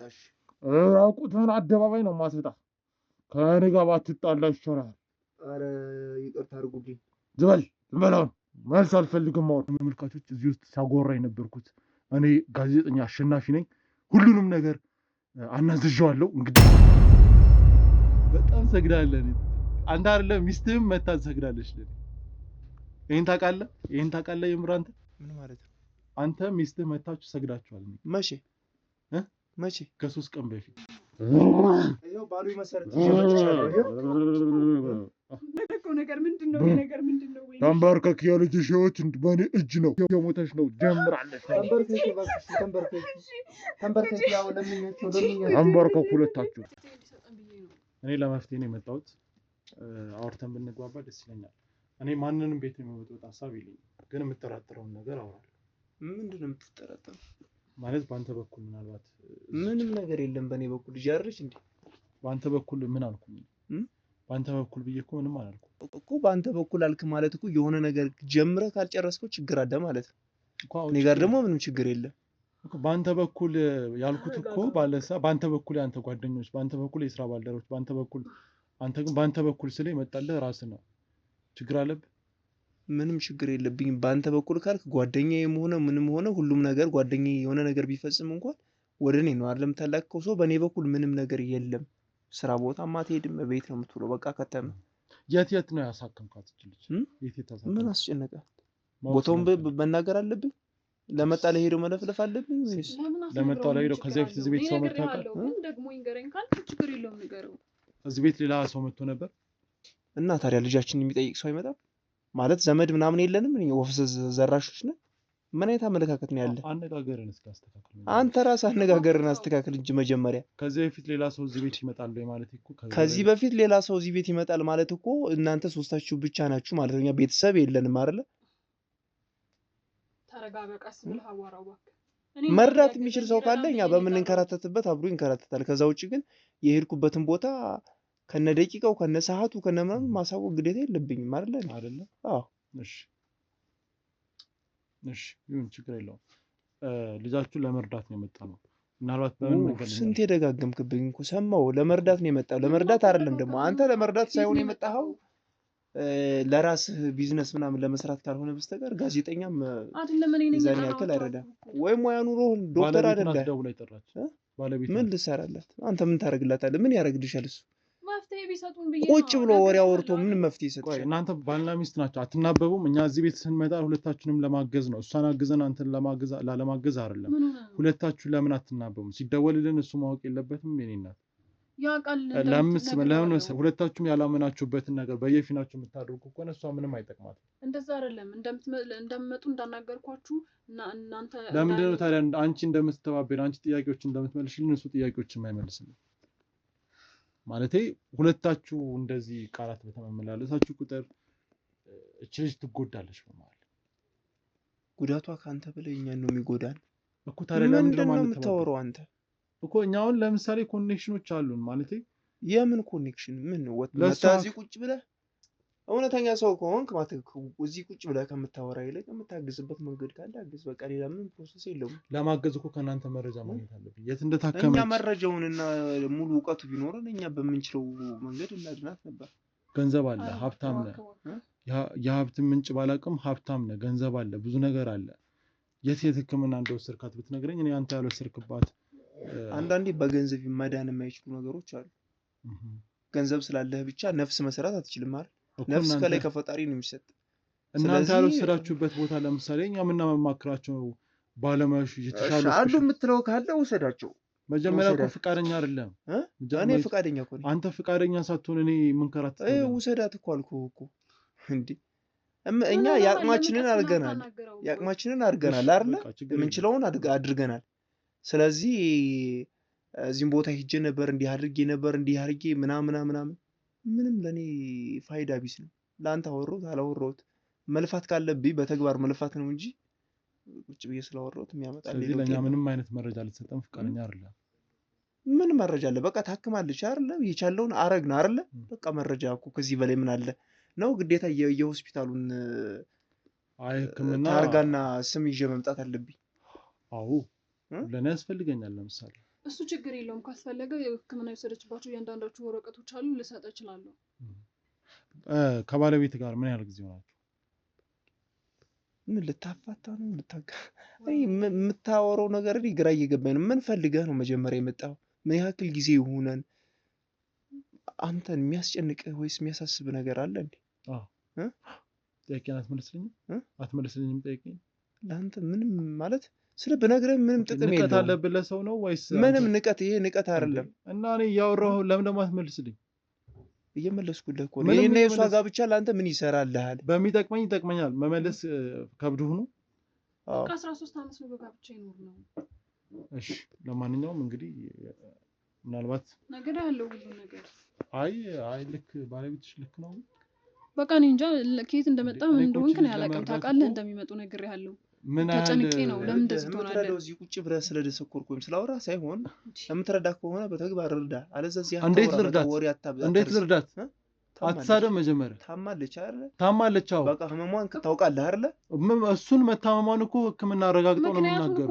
ልፍታሽ? ራቁትህን አደባባይ ነው ማስወጣ። ከእኔ ጋር ባትጣላ ይሻላል። ኧረ ይቅርታ አድርጉልኝ። ዝበል ዝበላውን መልስ አልፈልግም። አሁን ተመልካቾች እዚህ ውስጥ ሳጎራ የነበርኩት እኔ ጋዜጠኛ አሸናፊ ነኝ። ሁሉንም ነገር አናዝዣዋለሁ። እንግዲህ በጣም ሰግዳለህ። አንተ አይደለም ሚስትህም መታ ትሰግዳለች። ይሄን ታውቃለህ? የምር አንተ ምን ማለት ነው? አንተ ሚስትህ መታችሁ ሰግዳችኋል? መቼ? ከ3 ቀን በፊት ይሄው ባሉ መሰረት ይጀምራል። ነገር ምንድነው? ተንበርከክ የልጅሽ ህይወት በእኔ እጅ ነው። የሞተሽ ነው። ጀምራለች። ተንበርከክ ሁለታችሁ። እኔ ለመፍትሄ ነው የመጣሁት። አውርተን ብንግባባ ደስ ይለኛል። እኔ ማንንም ቤት የሚወጣው ሐሳብ የለኝም፣ ግን የምጠራጠረውን ነገር አወራለሁ። ምንድነው የምትጠራጠረው? ማለት በአንተ በኩል ምናልባት ምንም ነገር የለም። በእኔ በኩል ጃርሽ እንዴ? በአንተ በኩል ምን አልኩኝ? በአንተ በኩል ብዬ እኮ ምንም አላልኩም እኮ። በአንተ በኩል አልክ ማለት እኮ የሆነ ነገር ጀምረህ ካልጨረስከው ችግር አለ ማለት ነው። እኔ ጋር ደግሞ ምንም ችግር የለም እኮ። በአንተ በኩል ያልኩት እኮ በአንተ በኩል ያንተ ጓደኞች፣ በአንተ በኩል የስራ ባልደረቦች፣ በአንተ በኩል አንተ ግን በአንተ በኩል ስለ ይመጣልህ ራስህ ነው። ችግር አለብህ? ምንም ችግር የለብኝም። በአንተ በኩል ካልክ ጓደኛዬም ሆነ ምንም ሆነ ሁሉም ነገር ጓደኛዬ የሆነ ነገር ቢፈጽም እንኳን ወደ እኔ ነው አይደለም ተላከው። ሰው በእኔ በኩል ምንም ነገር የለም። ስራ ቦታ ማትሄድም፣ ቤት ነው የምትውለው። በቃ ከተማ። የት ነው ያሳከምካት ልጅ? የት ምን አስጨነቀ? ቦታውን መናገር አለብኝ? ለመጣ ለሄደው መለፍለፍ አለብኝ ወይስ ለመጣ ለሄደው? ከዚህ በፊት እዚህ ቤት ሰው መጥቶ ያውቃል? ደግሞ ይንገረኝ ካልክ ችግር የለውም ንገረው። እዚህ ቤት ሌላ ሰው መጥቶ ነበር? እና ታዲያ ልጃችንን የሚጠይቅ ሰው አይመጣም ማለት? ዘመድ ምናምን የለንም? ወፍ ዘራሾች ነን? ምን አይነት አመለካከት ነው ያለ? አነጋገርን እስኪ አስተካክል። አንተ ራስህ አነጋገርን አስተካክል እንጂ መጀመሪያ። ከዚህ በፊት ሌላ ሰው እዚህ ቤት ይመጣል ማለት እኮ ከዚህ በፊት ሌላ ሰው እዚህ ቤት ይመጣል ማለት እኮ እናንተ ሶስታችሁ ብቻ ናችሁ ማለት ነው። እኛ ቤተሰብ የለንም አይደለ? ተረጋጋ፣ ቀስ ብለህ አዋራው እባክህ። መርዳት የሚችል ሰው ካለ እኛ በምንንከራተትበት አብሮ ይንከራተታል። ከዛ ውጭ ግን የሄድኩበትን ቦታ ከነ ደቂቃው ከነ ሰዓቱ ከነ ምናምን ማሳወቅ ግዴታ የለብኝም አይደለ? አዎ እሺ ይሁን፣ ችግር የለውም። ልጃችሁን ለመርዳት ነው የመጣ ነው። ምናልባት በምን መንገድ ነው? ስንት የደጋገምክብኝ እኮ ሰማው። ለመርዳት ነው የመጣው። ለመርዳት አይደለም ደግሞ አንተ ለመርዳት ሳይሆን የመጣኸው ለራስህ ቢዝነስ ምናምን ለመስራት ካልሆነ በስተቀር ጋዜጠኛም የዛን ያክል አይረዳም። ወይ ሙያ ኑሮህን ዶክተር አይደለ? ምን ልሰራላት? አንተ ምን ታደርግላታለህ? ምን ያደርግልሻል እሱ? መፍትሄ ቢሰጡን ብዬ ቁጭ ብሎ ወሬ አውርቶ ምን መፍትሄ ይሰጣል? እናንተ ባልና ሚስት ናችሁ፣ አትናበቡም? እኛ እዚህ ቤት ስንመጣ ሁለታችሁንም ለማገዝ ነው። እሷን አግዘን አንተን ላለማገዝ አይደለም። ሁለታችሁ ለምን አትናበቡም? ሲደወልልን እሱ ማወቅ የለበትም? የኔ እናት ለምን ሁለታችሁም ያላመናችሁበትን ነገር በየፊናችሁ የምታደርጉ ከሆነ እሷ ምንም አይጠቅማትም። እንደዛ አይደለም። እንደምትመጡ እንዳናገርኳችሁ እና እናንተ ለምንድን ነው ታዲያ አንቺ እንደምትተባበሪ አንቺ ጥያቄዎችን እንደምትመልሽልን እሱ ጥያቄዎችን የማይመልስልን? ማለቴ ሁለታችሁ እንደዚህ ቃላት በተመላለሳችሁ ቁጥር እቺ ልጅ ትጎዳለች በማለት። ጉዳቷ ካንተ በላይ እኛን ነው የሚጎዳን እኮ። ታዲያ ለምንድን ነው የምታወራው አንተ? እኮ እኛ አሁን ለምሳሌ ኮኔክሽኖች አሉን። ማለቴ የምን ኮኔክሽን? ምን ወጣዚህ ቁጭ ብለህ እውነተኛ ሰው ከሆንክ እዚህ ቁጭ ብለህ ከምታወራ ይልቅ የምታግዝበት መንገድ ካለ አግዝ። በቃ ሌላ ምንም ፕሮሰስ የለውም። ለማገዝ እኮ ከእናንተ መረጃ ማግኘት አለብኝ፣ የት እንደታከመች። እኛ መረጃውንና ሙሉ እውቀቱ ቢኖረን እኛ በምንችለው መንገድ እናድናት ነበር። ገንዘብ አለ፣ ሀብታም ነህ። የሀብት ምንጭ ባላቅም ሀብታም ነህ፣ ገንዘብ አለ፣ ብዙ ነገር አለ። የት ሕክምና እንደወሰድካት ብትነግረኝ እኔ አንተ ያልወሰድክባት። አንዳንዴ በገንዘብ መዳን የማይችሉ ነገሮች አሉ። ገንዘብ ስላለህ ብቻ ነፍስ መስራት አትችልም አይደል? ነፍስ ከላይ ከፈጣሪ ነው የሚሰጥ። እናንተ ያልወሰዳችሁበት ቦታ ለምሳሌ እኛ የምናማክራቸው ባለሙያዎች የተሻሉ አሉ የምትለው ካለ ውሰዳቸው። መጀመሪያ እኮ ፍቃደኛ አይደለም። እኔ ፍቃደኛ እኮ ነኝ። አንተ ፍቃደኛ ሳትሆን እኔ ምንከራት ውሰዳት እኮ አልኩህ እኮ እንዴ። እኛ ያቅማችንን አድርገናል አይደል? የምንችለውን አድርገናል። ስለዚህ እዚህም ቦታ ሄጄ ነበር እንዲህ አድርጌ ምናምን ምንም ለኔ ፋይዳ ቢስ ነው። ለአንተ አወራሁት አላወራሁት መልፋት ካለብኝ በተግባር መልፋት ነው እንጂ ቁጭ ብዬ ስላወራሁት የሚያመጣልኝ ስለዚህ ለኛ ምንም አይነት መረጃ ልትሰጠን ፍቃደኛ አይደለም። ምን መረጃ አለ? በቃ ታክማለች አይደለ? የቻለውን አረግን አይደለ? በቃ መረጃ እኮ ከዚህ በላይ ምን አለ ነው? ግዴታ የሆስፒታሉን ሕክምና ታርጋና ስም ይዤ መምጣት አለብኝ? አዎ ለኔ ያስፈልገኛል። ለምሳሌ እሱ ችግር የለውም ካስፈለገ ህክምና የወሰደችባቸው እያንዳንዳችሁ ወረቀቶች አሉ ልሰጥ እችላለሁ። ከባለቤት ጋር ምን ያህል ጊዜ ሆናችሁ? ምን ልታፋታ ነው የምታወራው ነገር ግራ እየገባኝ ነው። ምን ፈልገህ ነው መጀመሪያ የመጣው? ምን ያክል ጊዜ ይሆናል? አንተን የሚያስጨንቅህ ወይስ የሚያሳስብ ነገር አለ እንዴ? ጥያቄን አትመልስልኝም? ጠይቀኝ። ለአንተ ምንም ማለት ስለ ብነግርህ ምንም ጥቅም የለውም። ንቀት አለብህ ለሰው ነው ወይስ? ምንም ንቀት፣ ይሄ ንቀት አይደለም። እና እኔ እያወራሁ ለምን ደግሞ አትመልስልኝ? እየመለስኩልህ እኮ ነው። እኔና የሷ ጋብቻ ለአንተ ምን ይሰራልሃል? በሚጠቅመኝ ይጠቅመኛል። መመለስ ከብድሁ ነው። በቃ 13 ዓመት ነው በጋብቻ ይኖር ነው። እሺ ለማንኛውም እንግዲህ ምናልባት ነገር ያለው ሁሉ ነገር አይ ልክ ባለቤትሽ ልክ ነው። በቃ እኔ እንጃ ከየት እንደመጣ ምን እንደሆንክ ነው ያላቀም። ታውቃለህ እንደሚመጡ ነገር ያለው ተጨንቄ ነው። ለምን እንደዚህ ትሆናለህ? እዚህ ቁጭ ብለህ ስለደሰኮርኩ ወይም ስላወራ ሳይሆን ለምትረዳ ከሆነ በተግባር እርዳ። አለዚያ እንዴት ልርዳት? አትሳደብ። መጀመሪያ ታማለች አይደል? ታማለች። አዎ በቃ ህመሟን ታውቃለህ አይደል? እሱን መታመሟን እኮ ህክምና አረጋግጠው ነው የሚናገሩት።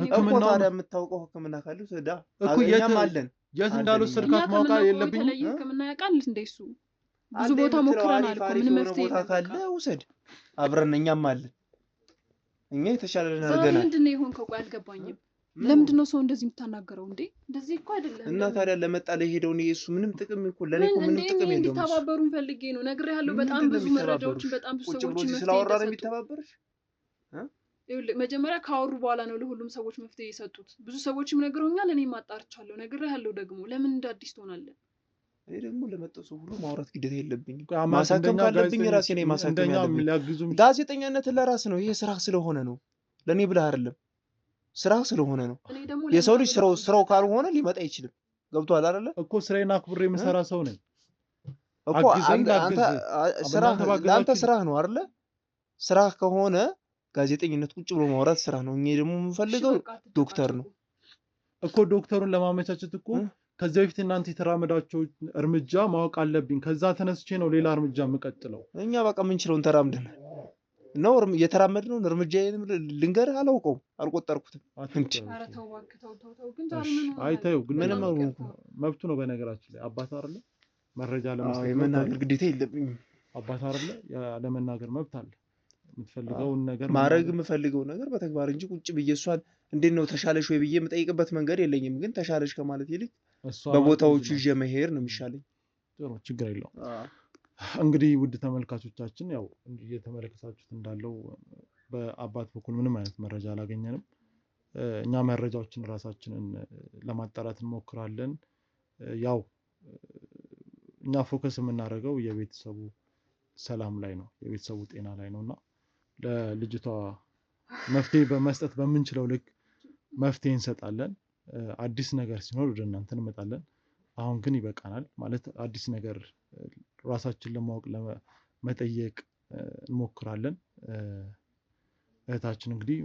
ህክምና ታዲያ የምታውቀው ህክምና ካለው ትዳ እኮ እኛም አለን። የት እንዳልወሰድካት ማወቅ የለብኝም? ህክምና ያውቃል እንደሱ ብዙ ቦታ ሞክረናል እኮ ምንም መፍትሄ ቦታ ካለ ውሰድ፣ አብረን እኛም አለን። እኛ የተሻለን አድርገናል። ምንድን ነው የሆንከው? ቆይ አልገባኝም። ለምንድን ነው ሰው እንደዚህ የምታናገረው እንዴ? እንደዚህ እኮ አይደለም። እና ታዲያ ለመጣ ለሄደው ነው እሱ ምንም ጥቅም እኮ ለኔ እኮ ምንም ጥቅም የለውም። እንዲተባበሩን ፈልጌ ነው ነግሬሃለሁ። በጣም ብዙ መረጃዎችን በጣም ብዙ ሰዎችን ስላወራ ነው የሚተባበርሽ። መጀመሪያ ካወሩ በኋላ ነው ለሁሉም ሰዎች መፍትሄ የሰጡት። ብዙ ሰዎችም ነግረውኛል፣ እኔም አጣርቻለሁ። ነግሬሃለሁ ደግሞ ለምን እንደ አዲስ ትሆናለህ? እኔ ደግሞ ለመጣው ሰው ሁሉ ማውራት ግዴታ የለብኝም። ማሳከም ካለብኝ ራሴ ነኝ ማሳከም ያለብኝ። ጋዜጠኛነት ለራስ ነው። ይሄ ስራ ስለሆነ ነው፣ ለኔ ብለህ አይደለም። ስራ ስለሆነ ነው። የሰው ልጅ ስራው ካልሆነ ሊመጣ አይችልም። ገብቶሃል አይደለ? እኮ ስራዬን አክብሬ የምሰራ ሰው ነኝ እኮ። አንተ ስራህ ነው አይደለ? ስራህ ከሆነ ጋዜጠኝነት ቁጭ ብሎ ማውራት ስራ ነው። እኛ ደግሞ የምንፈልገው ዶክተር ነው እኮ። ዶክተሩን ለማመቻቸት እኮ ከዚህ በፊት እናንተ የተራመዳቸው እርምጃ ማወቅ አለብኝ። ከዛ ተነስቼ ነው ሌላ እርምጃ የምቀጥለው። እኛ በቃ የምንችለውን ተራምደናል ነው የተራመድነውን እርምጃ ልንገርህ። አላውቀውም፣ አልቆጠርኩትም። አይተው ግን ምንም መብቱ ነው። በነገራችን ላይ አባት አይደለ መረጃ ለመስጠት የመናገር ግዴታ የለብኝም። አባት አይደለ ለመናገር መብት አለ። የምትፈልገውን ነገር ማድረግ የምፈልገው ነገር በተግባር እንጂ ቁጭ ብዬ እሷን እንዴት ነው ተሻለሽ ወይ ብዬ የምጠይቅበት መንገድ የለኝም። ግን ተሻለሽ ከማለት ይልቅ በቦታዎቹ ይዤ መሄድ ነው የሚሻለኝ። ጥሩ፣ ችግር የለውም። እንግዲህ ውድ ተመልካቾቻችን ያው እየተመለከታችሁት እንዳለው በአባት በኩል ምንም አይነት መረጃ አላገኘንም። እኛ መረጃዎችን ራሳችንን ለማጣራት እንሞክራለን። ያው እኛ ፎከስ የምናደርገው የቤተሰቡ ሰላም ላይ ነው፣ የቤተሰቡ ጤና ላይ ነውና ለልጅቷ መፍትሄ በመስጠት በምንችለው ልክ መፍትሄ እንሰጣለን። አዲስ ነገር ሲኖር ወደ እናንተ እንመጣለን። አሁን ግን ይበቃናል። ማለት አዲስ ነገር ራሳችን ለማወቅ ለመጠየቅ እንሞክራለን። እህታችን እንግዲህ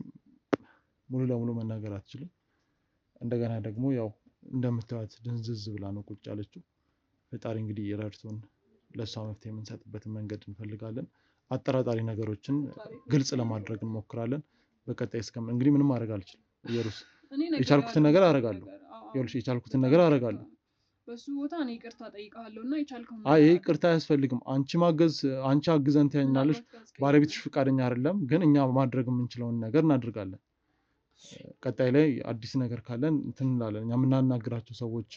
ሙሉ ለሙሉ መናገር አትችልም። እንደገና ደግሞ ያው እንደምታዩት ድንዝዝ ብላ ነው ቁጭ ያለችው። ፈጣሪ እንግዲህ ረድቶን ለእሷ መፍትሄ የምንሰጥበትን መንገድ እንፈልጋለን። አጠራጣሪ ነገሮችን ግልጽ ለማድረግ እንሞክራለን። በቀጣይ እንግዲህ ምንም ማድረግ አልችልም። ኢየሩስ የቻልኩትን ነገር አደርጋለሁ። የቻልኩትን ነገር አደርጋለሁ። በሱ ቦታ እኔ ይቅርታ ጠይቃለሁና የቻልከው ይቅርታ አያስፈልግም። አንቺ አግዘን ትያኛለሽ። ባለቤትሽ ፍቃደኛ አይደለም፣ ግን እኛ ማድረግ የምንችለውን ነገር እናደርጋለን። ቀጣይ ላይ አዲስ ነገር ካለን እንትን እንላለን። እኛ የምናናግራቸው ሰዎች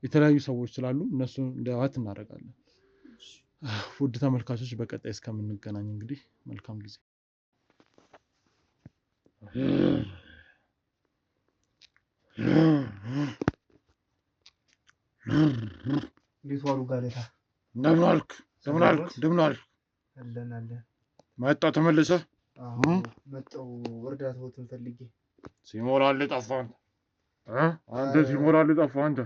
የተለያዩ ሰዎች ስላሉ እነሱ እንዲያዋት እናደርጋለን። ውድ ተመልካቾች በቀጣይ እስከምንገናኝ እንግዲህ መልካም ጊዜ። እንዴት ዋሉ ጋሌታ? እንደምን ዋልክ? አለን። መጣ ተመለሰ? መጣው እርዳታዎትን ፈልጌ። ሲሞላልህ ጠፋህ አንተ ሲሞላልህ ጠፋህ አንተ።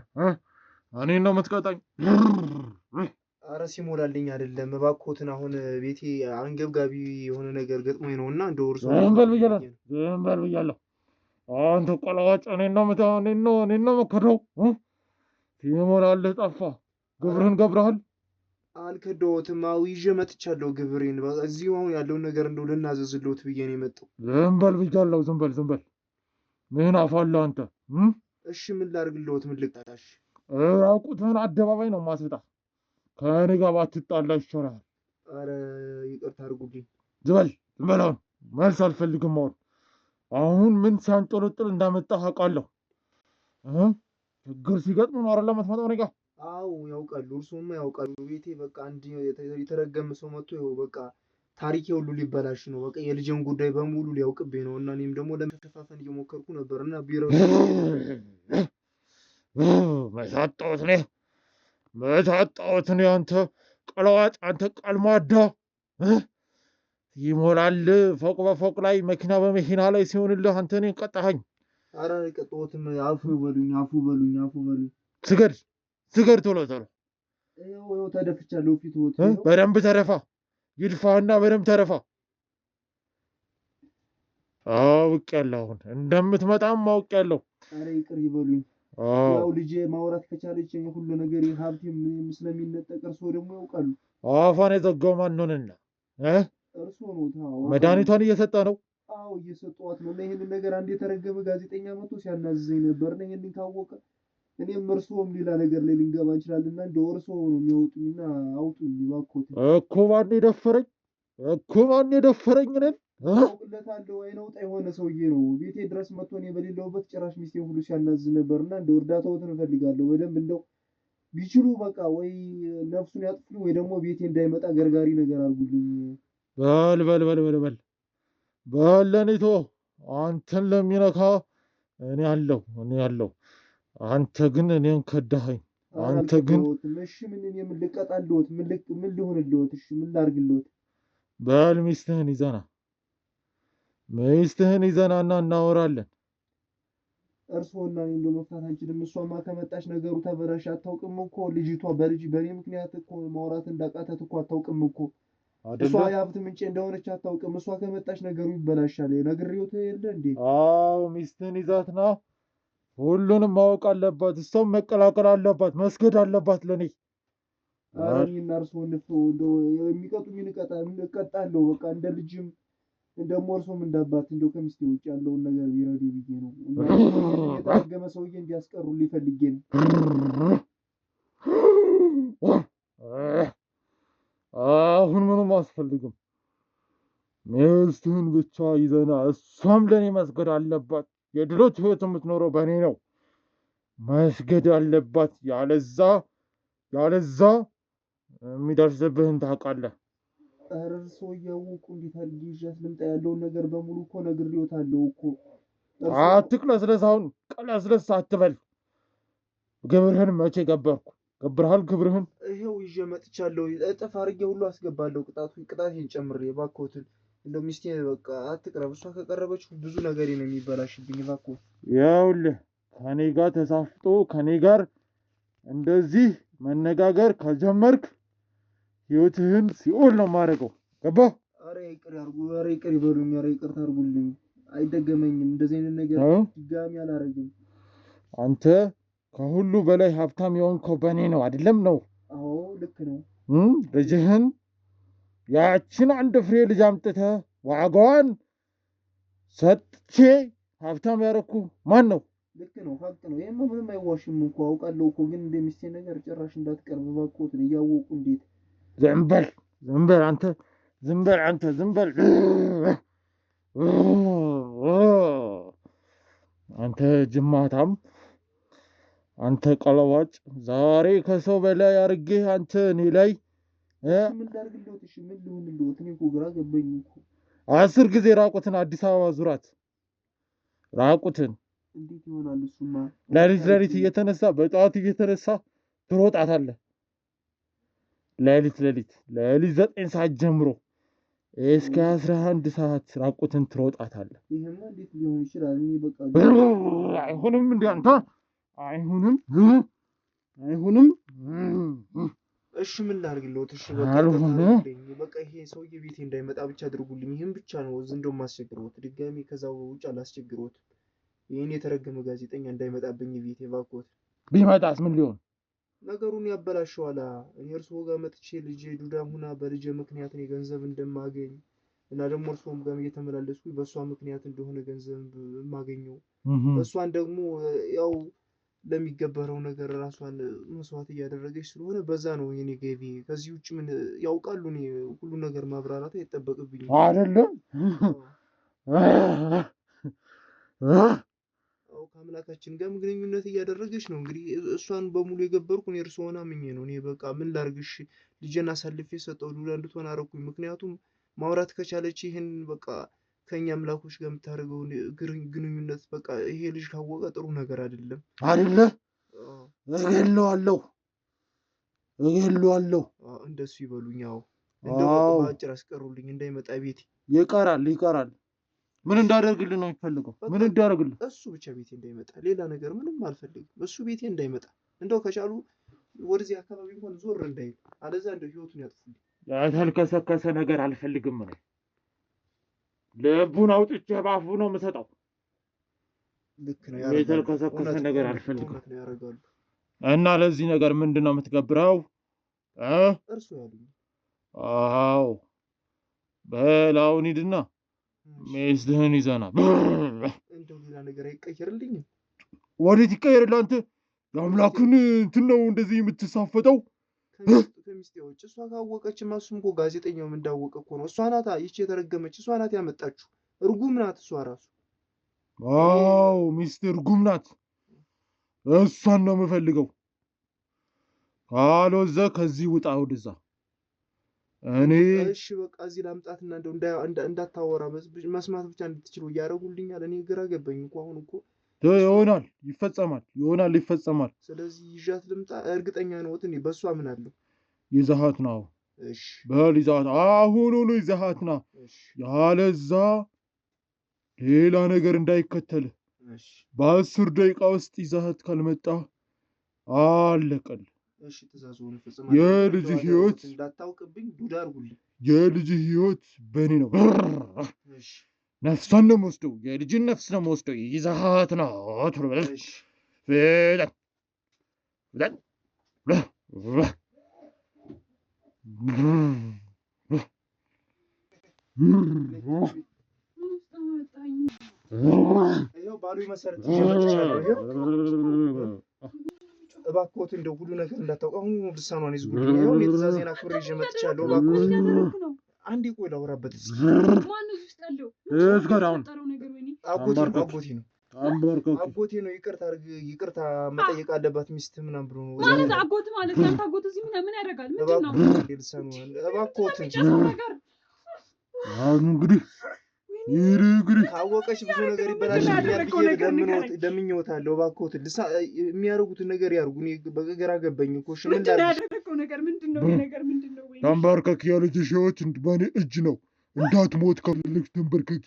እኔን ነው የምትቀጣኝ? አረ ሲሞላልኝ አይደለም እባክዎትን። አሁን ቤቴ አንገብጋቢ የሆነ ነገር ገጥሞኝ ነውና እንደው እርሶ ዝም በል ብያለሁ። አንተ ቆላዋጭ እኔን ነው የምትከደው? ሲሞላልህ ጠፋህ። ግብርህን ገብረሃል? አልከዳሁትም። አዎ ይዤ መጥቻለሁ ግብሬን። እዚሁ አሁን ያለውን ነገር እንደው ልናዘዝልዎት ብዬ ነው የመጣው። ዝም በል ብያለሁ። ዝም በል። ምን አፋለህ አንተ? እሺ ምን ላድርግልዎት? ምን ልቅጣሽ? ራቁትህን አደባባይ ነው ማስወጣ። ከእኔ ጋር ባትጣላ ይሻላል። አረ ይቅርታ አድርጉልኝ። ዝበል ዝበላውን መልስ አልፈልግም። አሁን ምን ሲያንጦለጥል እንዳመጣህ አውቃለሁ። ችግር ሲገጥም ነው አይደል የምትመጣው እኔ ጋር? አዎ ያውቃሉ፣ እርሶማ ያውቃሉ። ቤቴ በቃ አንድ የተረገመ ሰው መጥቶ ይኸው በቃ ታሪኬ ሁሉ ሊበላሽ ነው። በቃ የልጅን ጉዳይ በሙሉ ሊያውቅብኝ ነው እና እኔም ደግሞ ለመሸፋፈን እየሞከርኩ ነበር እና ቢሮ መታጣሁት እኔ አንተ ቀለዋጭ፣ አንተ ቀልማዳ ይሞላል ፎቅ በፎቅ ላይ መኪና በመኪና ላይ ሲሆንልህ አንተ እኔን ቀጣኸኝ። ኧረ ቀጣሁትም። አፉ በሉኝ፣ አፉ በሉኝ፣ አፉ በሉኝ። ስገድ ስገድ፣ ቶሎ ቶሎ። ይኸው ተደፍቻለሁ ፊትዎት። በደንብ ተደፋ፣ ይድፋህና በደንብ ተደፋ። አውቄያለሁ፣ አሁን እንደምትመጣም አውቄያለሁ። ኧረ ይቅር ይበሉኝ። ያው ልጄ ማውራት ከቻለች ሁሉ ነገር ሀብቴም ስለሚነጠቅ እርስዎ ደግሞ ያውቃሉ። አፏን የዘጋው ማን ሆነና? እርስዎ ነው። መድኃኒቷን እየሰጠ ነው? አዎ እየሰጠኋት ነው። እና ይህንን ነገር አንድ የተረገመ ጋዜጠኛ መጥቶ ሲያናዝዘኝ ነበር እና ይህንን ካወቀ እኔም እርስዎም ሌላ ነገር ላይ ልንገባ እንችላለን እና እንደው እርስዎ ነው የሚያወጡኝና አውጡኝ እባክዎት። እኮ ማን የደፈረኝ? እኮ ማን የደፈረኝ? እኔን አውቅለታለሁ። አይነውጣ የሆነ ሰውዬ ነው ቤቴ ድረስ መጥቶ እኔ በሌለሁበት ጭራሽ ሚስቴን ሁሉ ሲያናዝዝ ነበር እና እንደው እርዳታዎትን እፈልጋለሁ በደንብ እንደው ቢችሉ በቃ ወይ ነፍሱን ያጥፉኝ ወይ ደግሞ ቤቴ እንዳይመጣ ገርጋሪ ነገር አድርጉልኝ። በል በል በል በል በል በል ለኔ ተወው። አንተን ለሚነካ እኔ አለሁ። አንተ ግን እኔን ከዳኸኝ። አንተ ግን እሺ ምን እኔ ምን ልቀጣልዎት? ምን ልሆንልዎት? እሺ ምን ላድርግልዎት? በል ሚስትህን ይዘናና እናወራለን። እርስዎና እኔ እንደው መፍታት አንችልም? እሷማ ከመጣች ነገሩ ተበላሽ። አታውቅም እኮ ልጅቷ በእኔ ምክንያት እኮ ማውራት እንዳቃተት እኮ አታውቅም እኮ። እሷ የሀብት ምንጭ እንደሆነች አታውቅም። እሷ ከመጣች ነገሩ ይበላሻል። ነግሬዎት የለ እንዴ? አዎ ሚስትህን ይዛትና ሁሉንም ማወቅ አለባት። እሷም መቀላቀል አለባት፣ መስገድ አለባት ለኔ። እኔና እርስዎ የሚቀጡኝን እቀጣለሁ። በቃ እንደ ልጅም ደግሞ እርሶም እንዳባት እንደው ከሚስቴ ውጭ ያለውን ነገር ቢረዱ ብዬ ነው። የተረገመ ሰውዬ እንዲያስቀሩልኝ ፈልጌ ነው። አሁን ምንም አያስፈልግም። ሚስትህን ብቻ ይዘና፣ እሷም ለእኔ መስገድ አለባት። የድሎት ህይወት የምትኖረው በእኔ ነው። መስገድ አለባት። ያለዛ የሚደርስብህን ታውቃለህ። ኧረ እርስዎ እያወቁ እንዴት አድርጌ ይዣት ልምጣ? ያለውን ነገር በሙሉ እኮ ነግሬዎታለሁ እኮ። አትቅለስለስ። አሁን ቀለስለስ አትበል። ግብርህን መቼ ገብርሃል? ግብርህን ይኸው ይዤ መጥቻለሁ። እጥፍ አድርጌ ሁሉ አስገባለሁ። ቅጣቴን ጨምሬ እባክዎትን። እንደው ሚስቴ በቃ አትቅረብ። እሷ ከቀረበች ብዙ ነገር ነው የሚበላሽብኝ። እባክዎት ይኸውልህ፣ ከኔ ጋር ተሳፍጦ ከኔ ጋር እንደዚህ መነጋገር ከጀመርክ ህይወትህን ሲኦል ነው የማደርገው። ገባህ? ኧረ ይቅር ያድርጉ። ኧረ ይቅር ይበሉኝ። ኧረ ይቅርታ አድርጉልኝ። አይደገመኝም። እንደዚህ አይነት ነገር ድጋሚ አላደርግም። አንተ ከሁሉ በላይ ሀብታም የሆንከው በእኔ ነው አይደለም? ነው። አዎ ልክ ነው። ልጅህን ያችን አንድ ፍሬ ልጅ አምጥተህ ዋጋዋን ሰጥቼ ሀብታም ያደረኩ ማን ነው? ልክ ነው። ሀቅ ነው። ይሄማ ምንም አይዋሽም እኮ አውቃለሁ እኮ። ግን እንደ ሚስቴ ነገር ጭራሽ እንዳትቀርብ እባክዎትን። እያወቁ እንዴት? ዝም በል አንተ፣ ዝም በል አንተ ጅማታም፣ አንተ ቀለዋጭ። ዛሬ ከሰው በላይ አድርጌ አንተ እኔ ላይ ምን ላድርግልዎት? እሺ ምን ልሁንልዎት? እኔ እኮ ግራ ገባኝ እኮ። 10 ጊዜ ራቁትን አዲስ አበባ ዙራት። ራቁትን እንዴት ይሆናል? እሱማ ሌሊት እየተነሳ በጠዋት እየተነሳ ትሮጣታለህ። ሌሊት 9 ሰዓት ጀምሮ እስከ 11 ሰዓት ራቁትን ትሮጣታለህ። ይሄማ እንዴት ሊሆን ይችላል? እኔ በቃ አይሆንም። እንደ አንተ አይሆንም። እሺ ምን ላድርግልዎት? እሺ በቃ ይሄ ሰውዬ ቤቴ እንዳይመጣ ብቻ አድርጉልኝ። ይህም ብቻ ነው እንደውም ማስቸግረዎት። ድጋሚ ከዛው ውጭ አላስቸግረዎት። ይህን የተረገመ ጋዜጠኛ እንዳይመጣብኝ ቤቴ እባክዎት። ቢመጣስ ምን ሊሆን? ነገሩን ያበላሸዋላ። እኔ እርስዎ ጋር መጥቼ ልጄ ዱዳ ሁና በልጄ ምክንያት እኔ ገንዘብ እንደማገኝ እና ደግሞ እርሶም ጋር እየተመላለስኩ በሷ ምክንያት እንደሆነ ገንዘብ የማገኘው እሷን ደግሞ ያው ለሚገበረው ነገር ራሷን መስዋዕት እያደረገች ስለሆነ በዛ ነው የኔ ገቢ። ከዚህ ውጭ ምን ያውቃሉ? እኔ ሁሉ ነገር ማብራራት አይጠበቅብኝም አይደለም። ከአምላካችን ጋር ግንኙነት እያደረገች ነው። እንግዲህ እሷን በሙሉ የገበርኩ እኔ እርስዎን አምኜ ነው። እኔ በቃ ምን ላርግሽ? ልጄን አሳልፌ ሰጠው ዱላ እንድትሆን አደረኩኝ። ምክንያቱም ማውራት ከቻለች ይህን በቃ ከኛ አምላኮች ጋር የምታደርገውን ግንኙነት በቃ ይሄ ልጅ ካወቀ ጥሩ ነገር አይደለም። አይደለ? እገለዋለሁ። እንደሱ ይበሉኝ። አዎ እንደው በአጭር አስቀሩልኝ እንዳይመጣ ቤቴ። ይቀራል። ምን እንዳደርግልህ ነው የሚፈልገው? ምን እንዳደርግልህ? እሱ ብቻ ቤቴ እንዳይመጣ፣ ሌላ ነገር ምንም አልፈልግም። እሱ ቤቴ እንዳይመጣ፣ እንደው ከቻሉ ወደዚህ አካባቢ እንኳን ዞር እንዳይል፣ አለዛ እንደው ህይወቱን ያጥፉልኝ። ያልከሰከሰ ነገር አልፈልግም። እኔ ልቡን አውጥቼ ባፉ ነው የምሰጠው። ልክ ነው። ያልከሰከሰ ነገር አልፈልግም። እና ለዚህ ነገር ምንድን ነው የምትገብረው? እርሱ ያሉኝ። አዎ በላውን ሂድና ሚስትህን ይዘና። እንደው ሌላ ነገር አይቀየርልኝም? ወዴት ይቀየርልህ? አንተ የአምላክን እንትን ነው እንደዚህ የምትሳፈጠው? ከሚስቴ ውጭ እሷ ካወቀችማ፣ እሱም እኮ ጋዜጠኛውም እንዳወቀ እኮ ነው። እሷ ናት ይቺ የተረገመች፣ እሷ ናት ያመጣችሁ። እርጉም ናት እሷ ራሱ። አዎ ሚስት እርጉም ናት። እሷን ነው የምፈልገው። ካልወዘ ከዚህ ውጣ ወደዛ። እኔ እሺ በቃ እዚህ ላምጣትና እንደው እንዳታወራ መስማት ብቻ እንድትችሉ እያደረጉልኛል። እኔ ግራ ገባኝ እኮ አሁን እኮ። ይሆናል ይፈጸማል። ስለዚህ ይዣት ልምጣ? እርግጠኛ ነዎት? እኔ በሷ ምን አለው? ይዘሃት ነው። እሺ በል ይዘሃት፣ አሁኑኑ ይዘሃት ና። ያለዛ ሌላ ነገር እንዳይከተልህ። በ10 ደቂቃ ውስጥ ይዘሃት ካልመጣ አለቀል። እሺ ትእዛዙን ፍጽም። የልጅ ህይወት እንዳታውቅብኝ ዱዳ አድርጉልኝ። የልጅ ህይወት በእኔ ነው። እሺ ነፍሷን ነው የምወስደው። የልጅን ነፍስ ነው የምወስደው። ይዘሃት ነው። እሺ ይኸው ባሉኝ መሰረት እባክዎት እንደው ሁሉ ነገር እንዳታውቅ አሁን ልሳኗን ይዝጉልኝ። ይኸው የትእዛዜን አክብሬ ይዤ መጥቻለሁ። እባክዎት አንዴ ቆይ ላውራበት እስኪ። አጎቴ ነው። አጎቴ ነው። ይቅርታ መጠየቅ አለባት ሚስት ምናምን ብሎ ነው ማለት አጎት ማለት ያንተ አጎት እዚህ ምን ያደርጋል? ምንድን ነው እባክዎትን አሁን እንግዲህ ካወቀች ብዙ ነገር ይበላሽብኛል ብዬ ለምኜዎታለሁ። እባክዎትን የሚያደርጉትን ነገር ያርጉ። እኔ በግራ ገባኝ እኮ። እሺ ምን ያደረገው ነገር ምንድን ነው? ተንበርከክ። የልጅሽ ህይወት በእኔ እጅ ነው። እንዳትሞት ከፈለግሽ ተንበርከኪ።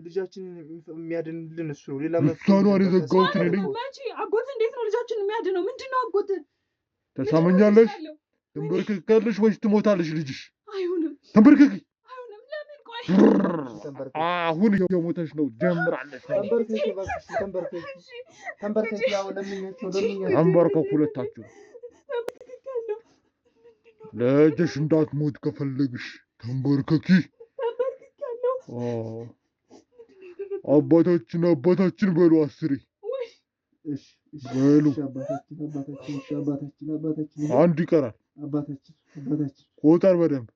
ልጃችንን የሚያድንልን እሱ ነው። ሌላ ልሳኗን የዘጋሁት እኔ ነኝ። አጎት እንዴት ነው ልጃችንን የሚያድነው? ምንድን ነው አጎት? ተሳመኛለሽ? ተንበርከካለሽ ወይስ ትሞታለሽ? ልጅሽ አይሆንም። ተንበርከኪ። አይሆንም። ለምን? ቆይ አሁን የሞተች ነው። ጀምራለች። ተንበርከኩ ሁለታችሁ። ልጅሽ እንዳትሞት ከፈለግሽ ተንበርከኪ። አባታችን በሉ 10 በሉ። አንድ ይቀራል። ቁጥር በደንብ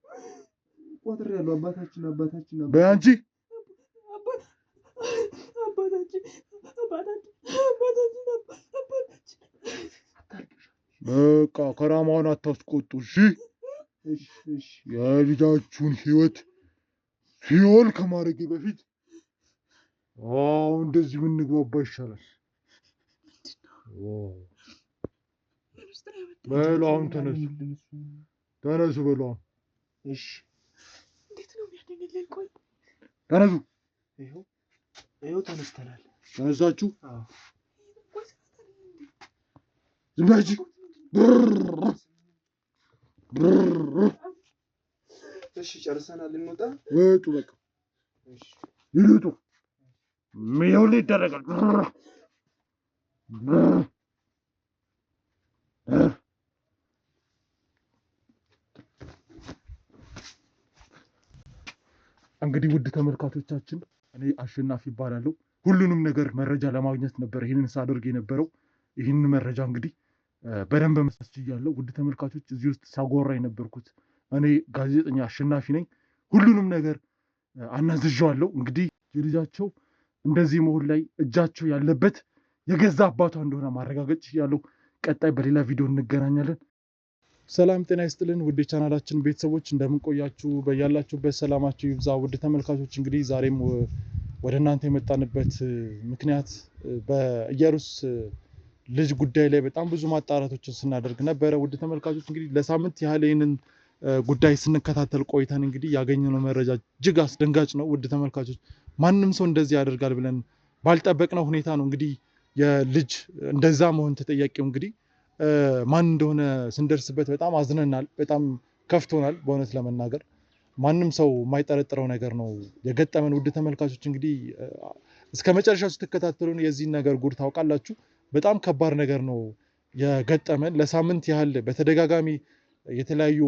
ቆጥሬያለሁ። አባታችን በይ አንቺ። በቃ ከራማውን አታስቆጡ። እሺ የልጃችሁን ህይወት ሲኦል ከማድረጌ በፊት እንደዚህ ብንግባባ ይሻላል። በሉ አሁን ተነሱ በሉ አሁን። እሺ እንዴት ነው የሚያደንልኝ? ቆይ ተነሱ። ይኸው ተነስተናል። ተነሳችሁ? ዝም በይ። እሺ ጨርሰናል። እንውጣ። ውጡ በቃ። እሺ ይልጡ። ምን ይደረጋል? እንግዲህ ውድ ተመልካቾቻችን እኔ አሸናፊ ይባላለሁ። ሁሉንም ነገር መረጃ ለማግኘት ነበር ይህንን ሳደርግ የነበረው። ይህንን መረጃ እንግዲህ በደንብ መስጠት ችያለሁ። ውድ ተመልካቾች እዚህ ውስጥ ሳጎራ የነበርኩት እኔ ጋዜጠኛ አሸናፊ ነኝ። ሁሉንም ነገር አናዝዣለሁ። እንግዲህ የልጃቸው እንደዚህ መሆን ላይ እጃቸው ያለበት የገዛ አባቷ እንደሆነ ማረጋገጥ ችያለሁ። ቀጣይ በሌላ ቪዲዮ እንገናኛለን። ሰላም ጤና ይስጥልን ውድ ቻናላችን ቤተሰቦች እንደምን ቆያችሁ? በያላችሁበት ሰላማችሁ ይብዛ። ውድ ተመልካቾች እንግዲህ ዛሬም ወደ እናንተ የመጣንበት ምክንያት በኢየሩስ ልጅ ጉዳይ ላይ በጣም ብዙ ማጣራቶችን ስናደርግ ነበረ። ውድ ተመልካቾች እንግዲህ ለሳምንት ያህል ይህንን ጉዳይ ስንከታተል ቆይተን እንግዲህ ያገኘነው መረጃ እጅግ አስደንጋጭ ነው። ውድ ተመልካቾች ማንም ሰው እንደዚህ ያደርጋል ብለን ባልጠበቅነው ሁኔታ ነው እንግዲህ የልጅ እንደዛ መሆን ተጠያቂው እንግዲህ ማን እንደሆነ ስንደርስበት በጣም አዝነናል፣ በጣም ከፍቶናል። በእውነት ለመናገር ማንም ሰው የማይጠረጥረው ነገር ነው የገጠመን። ውድ ተመልካቾች እንግዲህ እስከ መጨረሻው ስትከታተሉን የዚህን ነገር ጉድ ታውቃላችሁ። በጣም ከባድ ነገር ነው የገጠመን። ለሳምንት ያህል በተደጋጋሚ የተለያዩ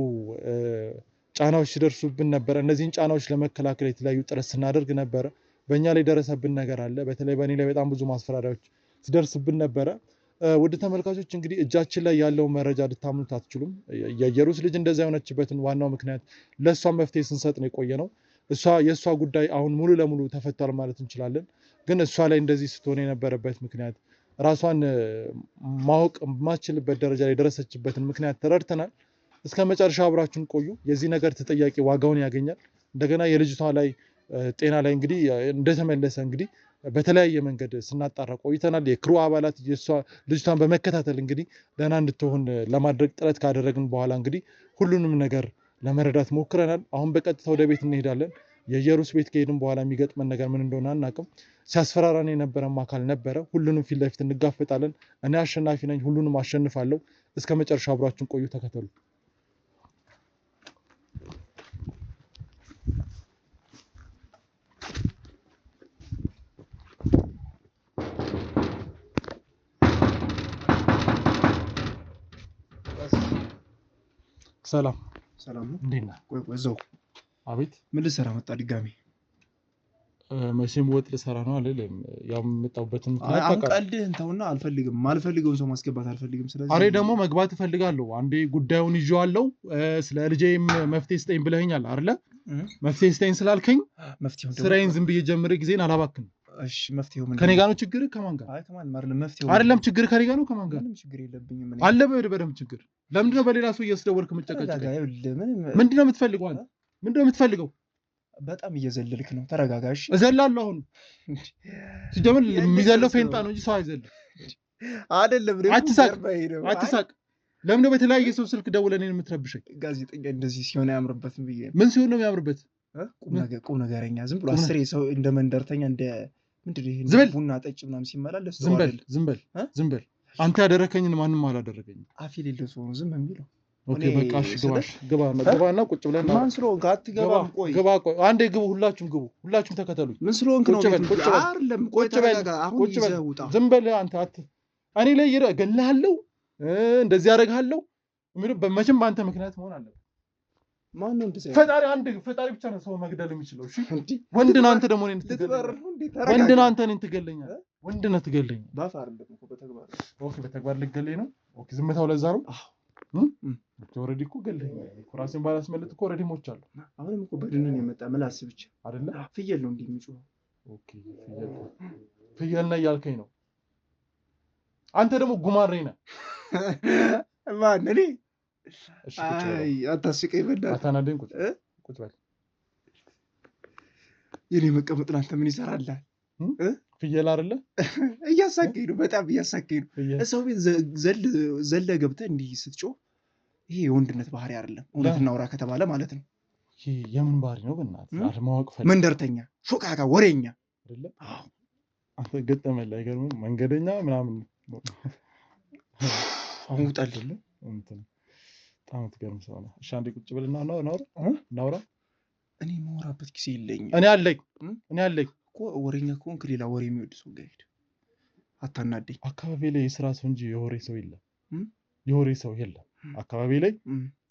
ጫናዎች ሲደርሱብን ነበረ። እነዚህን ጫናዎች ለመከላከል የተለያዩ ጥረት ስናደርግ ነበረ። በእኛ ላይ ደረሰብን ነገር አለ። በተለይ በእኔ ላይ በጣም ብዙ ማስፈራሪያዎች ሲደርስብን ነበረ። ውድ ተመልካቾች እንግዲህ እጃችን ላይ ያለውን መረጃ ልታምኑት አትችሉም። የኢየሩስ ልጅ እንደዛ የሆነችበትን ዋናው ምክንያት ለእሷ መፍትሄ ስንሰጥ ነው የቆየ ነው። የእሷ ጉዳይ አሁን ሙሉ ለሙሉ ተፈቷል ማለት እንችላለን። ግን እሷ ላይ እንደዚህ ስትሆን የነበረበት ምክንያት ራሷን ማወቅ የማትችልበት ደረጃ ላይ የደረሰችበትን ምክንያት ተረድተናል። እስከ መጨረሻ አብራችሁን ቆዩ። የዚህ ነገር ተጠያቂ ዋጋውን ያገኛል። እንደገና የልጅቷ ላይ ጤና ላይ እንግዲህ እንደተመለሰ እንግዲህ በተለያየ መንገድ ስናጣራ ቆይተናል። የክሩ አባላት ልጅቷን በመከታተል እንግዲህ ደህና እንድትሆን ለማድረግ ጥረት ካደረግን በኋላ እንግዲህ ሁሉንም ነገር ለመረዳት ሞክረናል። አሁን በቀጥታ ወደ ቤት እንሄዳለን። የኢየሩስ ቤት ከሄድን በኋላ የሚገጥመን ነገር ምን እንደሆነ አናውቅም። ሲያስፈራራን የነበረም አካል ነበረ። ሁሉንም ፊት ለፊት እንጋፈጣለን። እኔ አሸናፊ ነኝ፣ ሁሉንም አሸንፋለሁ። እስከ መጨረሻ አብራችሁን ቆዩ፣ ተከተሉ። ሰላም ሰላም ነው። እንዴት ነህ? ቆይ እዛው። አቤት። ምን ልሰራ መጣ ድጋሜ? መቼም ወጥ ልሰራ ነው አይደለም? ያው የምመጣሁበትን ምክንያት አሁን ቀልድህን ተውና፣ አልፈልግም። ማልፈልገውን ሰው ማስገባት አልፈልግም። ስለዚህ አሬ ደግሞ መግባት እፈልጋለሁ። አንዴ ጉዳዩን ይዤዋለሁ። ስለ ልጄም መፍትሄ ስጠኝ ብለኸኛል አይደለ? መፍትሄ ስጠኝ ስላልከኝ ስራዬን ዝም ብዬ ጀምሬ ጊዜን አላባክንም። እሺ መፍትሄው ምን? ከኔ ጋር ነው ችግር? ከማን ጋር? አይ ከማን አይደለም። መፍትሄው አይደለም ችግር ከኔ ጋር ነው። ከማን ጋር? ምንም ችግር የለብኝም። ምን አለ በደንብ ችግር። ለምንድን ነው በሌላ ሰው እየስደወልክ የምትጨቀጭቀኝ? ምንድን ነው የምትፈልገው አንተ? ምንድን ነው የምትፈልገው? በጣም እየዘለልክ ነው። ተረጋጋሽ። እዘላለሁ። አሁን ሲጀምር የሚዘለው ፌንጣ ነው እንጂ ሰው አይዘልም። አይደለም። አትሳቅ። ለምን ነው በተለያየ ሰው ስልክ ደውለህ እኔን የምትረብሸኝ? ጋዜጠኛ እንደዚህ ሲሆን አያምርበትም ብዬ። ምን ሲሆን ነው የሚያምርበት? ቁም ነገረኛ። ዝም ብሎ አስሬ ሰው እንደ መንደርተኛ እንደ ምንድነው ይሄ ቡና ጠጭ ምናምን ሲመላለስ ዝም በል። አንተ ያደረከኝን ማንም አላደረገኝም። አፍ የሌለው ሰው ነው ዝም የሚለው። ኦኬ በቃ እሺ፣ ግባና ቁጭ ብለን ማን ስለሆንክ አትገባም? ቆይ ግባ። አንዴ ግቡ፣ ሁላችሁም ተከተሉኝ። ምን ስለሆንክ ነው? አይደለም ቆይ ተረጋጋ። አሁን ይዘህ ውጣ። ዝም በል አንተ። እኔ ላይ እገልሃለሁ፣ እንደዚህ አደርግሃለሁ የሚሉ በመቼም በአንተ ምክንያት መሆን አለበት። ማን ነው እንደዚህ? ፈጣሪ ብቻ ነው ሰው መግደል የሚችለው። እሺ ወንድ ነህ አንተ፣ ደግሞ እኔን ትገለኛለህ። ወንድ ነህ አንተ፣ እኔን ትገለኛለህ። ወንድ ነህ ትገለኛለህ። ባፍ አይደለም እኮ በተግባር። ኦኬ በተግባር ልትገለኝ ነው። ኦኬ ዝምታው ለዛ ነው። ኦልሬዲ እኮ ገለኸኝ እኮ። ራሴን ባላስመልጥ እኮ ኦልሬዲ ሞቻለሁ። አሁንም እኮ በድንን የመጣ ምላስ ብቻ አይደለ? ፍየል ነው እንዲህ የሚጮኸው። ኦኬ ፍየል ነህ እያልከኝ ነው። አንተ ደግሞ ጉማሬ ነህ። ማን እኔ? አይ አታስቀኝ በእናትህ። አታናደኝ። ቁጭ በል። የኔ መቀመጥ ላንተ ምን ይሰራልሃል? ፍየል አይደለ? እያሳቀኝ ነው፣ በጣም እያሳቀኝ ነው። ሰው ቤት ዘለ ገብተህ እንዲህ ስትጮህ ይሄ የወንድነት ባህሪ አይደለም። እውነት እናውራ ከተባለ ማለት ነው። ይሄ የምን ባህሪ ነው? በእናትህ አለማወቅ ፈልግ። መንደርተኛ፣ ሾካካ፣ ወሬኛ አይደለ? አንተ ገጠመልህ አይገርምም? መንገደኛ ምናምን አሁን ውጣልኝ። በጣም ትገርም ሰው ነህ። እሺ አንዴ ቁጭ ብልና እናውራ። እኔ የማወራበት ጊዜ የለኝም። እኔ አለኝ እኮ። ወሬኛ ከሆንክ ሌላ ወሬ የሚወድ ሰው ጋር ሂድ። አታናደኝ። አካባቢ ላይ የስራ ሰው እንጂ የወሬ ሰው የለም። የወሬ ሰው የለም አካባቢ ላይ።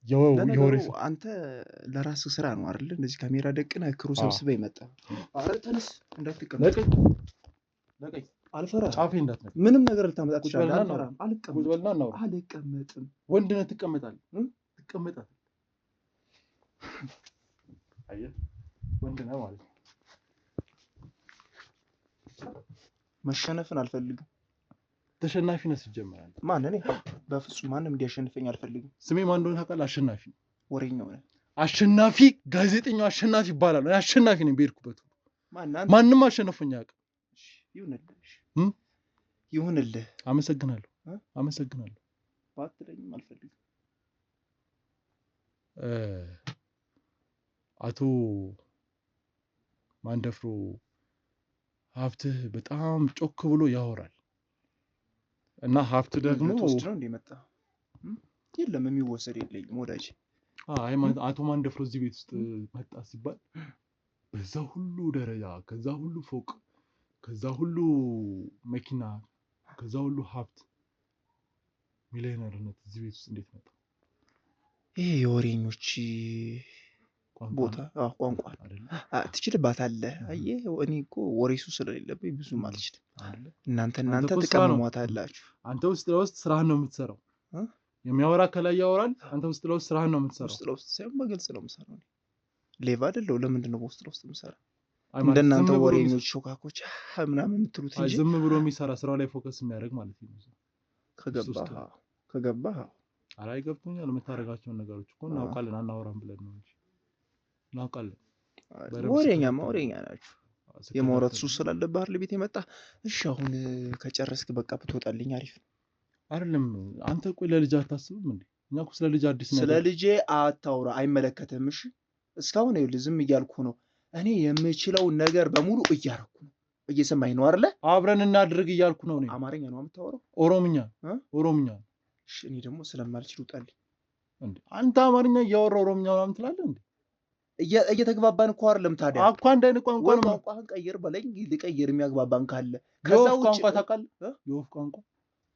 የወሬ አንተ ለራስህ ስራ ነው አይደል እንደዚህ ካሜራ ደቅነህ ክሩ ሰብስበህ ይመጣ አረ ተነስ እንዳትቀመጥ ለቀኝ አልፈራ ጫፌ እንዳትነካ ምንም ነገር ልታመጣ ትችላለህ አልቀመጥም ወንድ ነህ ትቀመጣለህ ትቀመጣለህ አየህ ወንድ ነህ ማለት ነው መሸነፍን አልፈልግም ተሸናፊ ነህ ሲጀመራል ማን እኔ በፍጹም ማንም እንዲያሸንፈኝ አልፈልግም ስሜ ማን እንደሆነ ታውቃለህ አሸናፊ ወሬኛው ነህ አሸናፊ ጋዜጠኛው አሸናፊ ይባላል እኔ አሸናፊ ነኝ በሄድኩበት ማንም አሸነፈኝ አያውቅም ይሁንልህ አመሰግናለሁ ባትለኝም አልፈልግም አቶ ማንደፍሮ ሀብትህ በጣም ጮክ ብሎ ያወራል እና ሀብት ደግሞ ተወስዶ ነው እንደመጣ የለም የሚወሰድ የለኝም ወዳጅ አይ አቶ ማንደፍሮ እዚህ ቤት ውስጥ መጣ ሲባል በዛ ሁሉ ደረጃ ከዛ ሁሉ ፎቅ ከዛ ሁሉ መኪና ከዛ ሁሉ ሀብት ሚሊዮነርነት እዚህ ቤት ውስጥ እንዴት መጣ ይሄ የወሬኞች ቦታ ቋንቋ ትችልባታለህ አየህ እኔ እኮ ወሬሱ ስለሌለብኝ ብዙም አልችልም እናንተ ተቀምሟታላችሁ አንተ ውስጥ ለውስጥ ስራህን ነው የምትሰራው የሚያወራ ከላይ ያወራል አንተ ውስጥ ለውስጥ ስራህን ነው የምትሰራው ውስጥ ለውስጥ ሳይሆን በግልጽ ነው የምሰራው ሌባ አይደለሁ ለምንድን ነው ውስጥ ለውስጥ የምሰራው እንደናንተ ወሬኞች ሾካኮች ምናምን የምትሉት እንጂ ዝም ብሎ የሚሰራ ስራው ላይ ፎከስ የሚያደርግ ማለት ነው ከገባህ አላይ ገብቶኛል የምታረጋቸውን ነገሮች እኮ እናውቃለን አናወራም ብለን ነው እንጂ እናውቃለን ወሬኛ ናችሁ የማውራት ሱስ ስላለብህ አይደል ቤት የመጣ እሺ አሁን ከጨረስክ በቃ ብትወጣልኝ አሪፍ ነው አይደለም አንተ ቆይ ለልጅ አታስብም እንዴ እኛ እኮ ስለ ልጅ አዲስ ነገር ስለ ልጄ አታውራ አይመለከትም እሺ እስካሁን ይኸውልህ ዝም እያልኩ ነው እኔ የምችለው ነገር በሙሉ እያረኩ ነው እየሰማኝ ነው አይደል አብረን እናድርግ እያልኩ ነው እኔ አማርኛ ነው የምታወራው ኦሮምኛ እሺ እኔ ደግሞ ስለማልችል ውጣልኝ እንዴ አንተ አማርኛ እያወራህ ኦሮምኛ ምናምን ትላለህ እንዴ እየተግባባን እኮ አይደለም ታዲያ አኳ እንዳይን ቋንቋ ነው ቋንቋህን ቀይር በለኝ ልቀይር የሚያግባባን ካለ ከዛ ውጭ ቋንቋ ታውቃለህ የወፍ ቋንቋ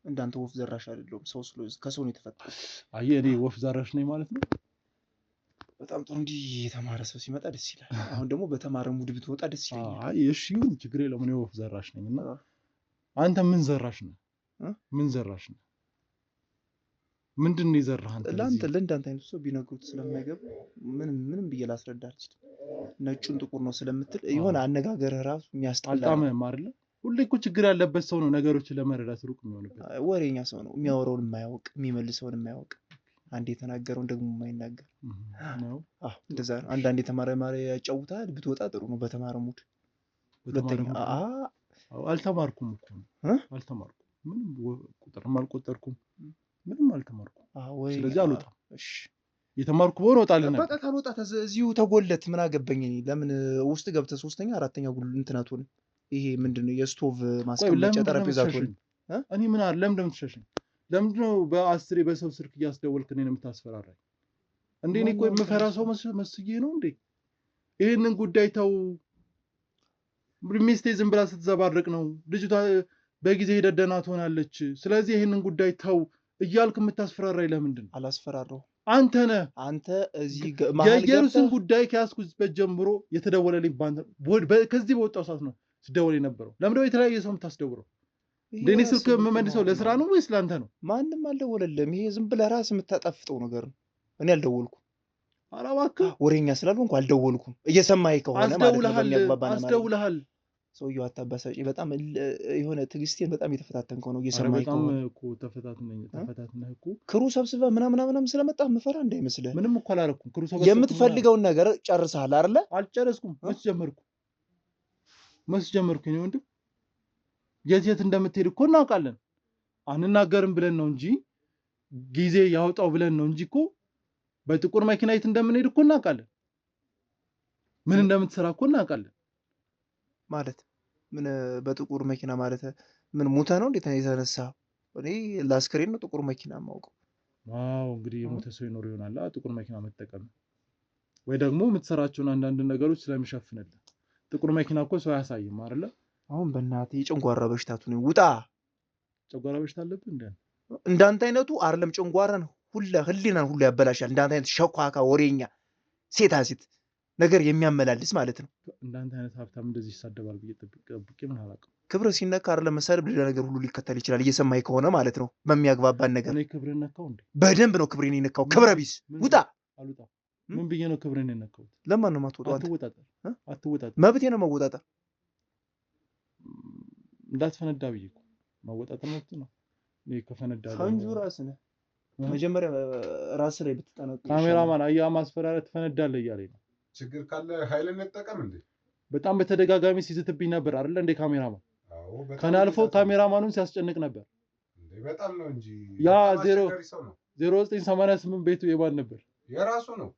እንዳንተ ወፍ ዘራሽ አይደለም ሰው ከሰው ነው የተፈጠረው አየህ እኔ ወፍ ዘራሽ ነኝ ማለት ነው በጣም ጥሩ እንዲህ የተማረ ሰው ሲመጣ ደስ ይላል አሁን ደግሞ በተማረ ሙድ ብትወጣ ደስ ይላል አይ እሺ ይሁን ችግር የለውም እኔ ወፍ ዘራሽ ነኝና አንተ ምን ዘራሽ ነህ ምንድነው የዘራህ አንተ ለእንዳንተ አይነት ሰው ቢነግሩት ስለማይገባ ምንም ብዬ ላስረዳ አልችልም ነጩን ጥቁር ነው ስለምትል የሆነ አነጋገርህ ራሱ የሚያስጠላ አልጣመህም አይደል ሁሌ እኮ ችግር ያለበት ሰው ነው ነገሮችን ለመረዳት ሩቅ የሚሆንበት ወሬኛ ሰው ነው የሚያወራውን የማያውቅ የሚመልሰውን የማያውቅ አንዴ የተናገረውን ደግሞ የማይናገር ነው እንደዛ ነው አንዳንዴ የተማረ ያጫውታል ብትወጣ ጥሩ ነው በተማረ ሙድ ሁለተኛ አልተማርኩም እኮ አልተማርኩም ምንም ቁጥርም አልቆጠርኩም ምንም አልተማርኩም ስለዚህ አልወጣም እሺ የተማርኩ በሆነ ወጣለና በቃ ካልወጣ እዚሁ ተጎለት ምን አገበኝ እኔ ለምን ውስጥ ገብተህ ሶስተኛ አራተኛ ጉል እንትናቱን ይሄ ምንድነው የስቶቭ ማስቀመጫ ጠረጴዛቱን እኔ ምን አለ ለምን እንደምትሸሽኝ ለምንድነው በአስሬ በሰው ስልክ እያስደወልክ እኔን የምታስፈራራኝ እንዴ እኔ ቆይ የምፈራ ሰው መስዬ ነው እንዴ ይሄንን ጉዳይ ተው ሚስቴ ዝም ብላ ስትዘባርቅ ነው ልጅቷ በጊዜ ሄደደና ትሆናለች ስለዚህ ይሄንን ጉዳይ ተው እያልክ የምታስፈራራኝ ለምንድን ነው አላስፈራራው አንተ ነህ አንተ እዚህ መሀል የኢየሩስን ጉዳይ ከያዝኩበት ጀምሮ የተደወለልኝ ከዚህ በወጣው ሰዓት ነው ሲደወል የነበረው ለምንድነው የተለያየ ሰው የምታስደውለው ለኔ ስልክ የምመልሰው ለስራ ነው ወይስ ላንተ ነው ማንም አልደወለልም ይሄ ዝም ብለህ ራስህ የምታጣፍጠው ነገር ነው እኔ አልደወልኩም ኧረ እባክህ ወሬኛ ስላልሆንኩ አልደወልኩም እየሰማኸኝ ከሆነ ማለት ነው አስደውልሃል ሰውየው አታባሳጭ በጣም የሆነ ትግስቴን በጣም የተፈታተንከው ነው እየሰማኸኝ ከሆነ በጣም እኮ ተፈታተነህ እኮ ክሩ ሰብስበህ ምናምን ስለመጣህ መፈራ እንዳይመስልህ ምንም እኮ አላረኩም ክሩ ሰብስበህ የምትፈልገውን ነገር ጨርሰሃል አይደለ አልጨረስኩም መስ ጀመርኩ ነው ወንድም የት እንደምትሄድ እኮ እናውቃለን አንናገርም ብለን ነው እንጂ ጊዜ ያወጣው ብለን ነው እንጂ እኮ በጥቁር መኪና የት እንደምንሄድ እኮ እናውቃለን ምን እንደምትሰራ እኮ እናውቃለን ማለት ምን በጥቁር መኪና ማለት ምን ሞተ ነው እንዴት የተነሳ እኔ ላስክሬን ነው ጥቁር መኪና ማውቀው ዋው እንግዲህ የሞተ ሰው ይኖር ይሆናል ጥቁር መኪና መጠቀም ወይ ደግሞ የምትሰራቸውን አንዳንድ ነገሮች ስለሚሸፍንልህ ጥቁር መኪና እኮ ሰው ያሳይም አይደለ አሁን በእናትህ የጨንጓራ በሽታቱ ነው ውጣ ጨንጓራ በሽታ አለብህ እንዳንተ አይነቱ አይደለም ጨንጓራ ነው ህሊናን ሁሉ ያበላሻል። እንዳንተ አይነት ሸኳካ ወሬኛ ሴታ ሴት ነገር የሚያመላልስ ማለት ነው። እንዳንተ አይነት ሀብታም እንደዚህ ይሳደባል ብዬ ጠብቄ ምን አላውቅም። ክብር ሲነካ አይደለም መሳደብ ሌላ ነገር ሁሉ ሊከተል ይችላል። እየሰማኝ ከሆነ ማለት ነው በሚያግባባን ነገር። እኔ ክብርን ነካው እንዴ? በደንብ ነው ክብሬን የነካው። ክብረ ቢስ ውጣ። አልወጣም። ምን ብዬ ነው ክብሬን የነካው? ለማን ነው የማትወጣው? አትወጣጠር። መብቴ ነው መወጣጠር። እንዳትፈነዳ ብዬ እኮ መወጣጠር መብት ነው። እኔ ከፈነዳ ፈንጁ ራስህ ነህ። መጀመሪያ ራስህ ላይ ብትጠነቀቅ። ካሜራማን አያ ማስፈራሪያ ትፈነዳለህ እያለኝ ነው። ችግር ካለ ኃይልን እንጠቀም እንዴ? በጣም በተደጋጋሚ ሲዝትብኝ ነበር አይደል እንዴ ካሜራማን? አዎ ከኔ አልፎ ካሜራማኑን ሲያስጨንቅ ነበር። እንዴ በጣም ነው እንጂ ያ 0988 ቤቱ የማን ነበር? የራሱ ነው።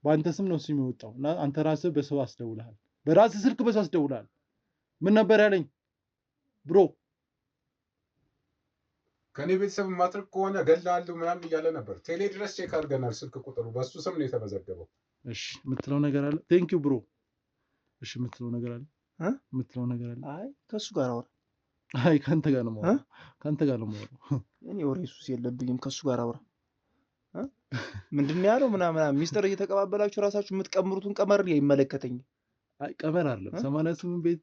በአንተ ስም ነው ሲም የወጣው እና አንተ ራስህ በሰው አስደውልሃል። በራስህ ስልክ በሰው አስደውልሃል። ምን ነበር ያለኝ ብሮ? ከኔ ቤተሰብ ማትርክ ከሆነ ገላለሁ ምናምን እያለ ነበር። ቴሌ ድረስ ቼክ አድርገናል። ስልክ ቁጥሩ በሱ ስም ነው የተመዘገበው። እሺ የምትለው ነገር አለ? ቴንክ ዩ ብሮ። እሺ የምትለው ነገር አለ? የምትለው ነገር አለ? አይ ከሱ ጋር አውራ። አይ ካንተ ጋር ነው የማወራው። ካንተ ጋር ነው የማወራው። እኔ ወሬ ሱስ የለብኝም። ከሱ ጋር አውራ። ምንድነው ያለው ምናምን ሚስጥር እየተቀባበላችሁ ራሳችሁ የምትቀምሩትን ቀመር ይመለከተኝ። አይ ቀመር አይደለም 88 ቤት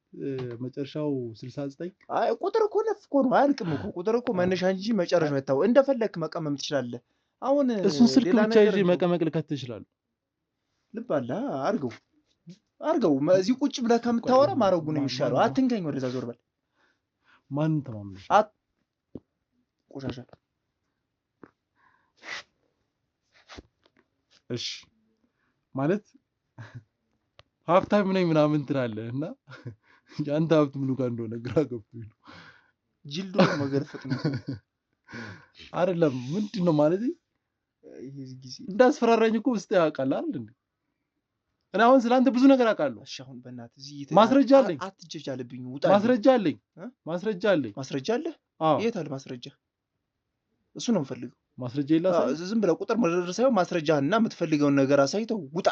መጨረሻው 69። አይ ቁጥር እኮ ነፍ እኮ ነው። አያልቅም እኮ ቁጥር እኮ መነሻ እንጂ መጨረሻ መታው። እንደፈለክ መቀመም ትችላለህ። አሁን እሱን ስልክ ብቻ ይዤ መቀመቅ ልከት ትችላለህ። ልብ አለ አርገው እዚህ ቁጭ ብለህ ከምታወራ ማረጉ ነው የሚሻለው። አትንከኝ፣ ወደዛ ዞር በል። ማን ተማምነሽ ቆሻሻ። እሺ ማለት ሀብታም ነኝ ምናምን ትላለህ እና ያንተ ሀብት ምኑ ጋር እንደሆነ ግራ ገብቶኝ ነው። ጅልዶ መገርፈጥ ነው አይደለም። ምንድን ነው ማለት ይሄ ጊዜ እንዳስፈራራኝ እኮ ውስጥ ያውቃል አይደል እንዴ? እኔ አሁን ስላንተ ብዙ ነገር አውቃለሁ። እሺ አሁን በእናትህ እዚህ ማስረጃ አለኝ። አትጀጃለብኝ። ውጣ። ማስረጃ አለኝ። ማስረጃ አለ? አዎ። የት አለ ማስረጃ? እሱ ነው የምፈልገው። ማስረጃ ይላል። ዝም ብለህ ቁጥር መደረር ሳይሆን ማስረጃህና የምትፈልገውን ነገር አሳይተው ውጣ።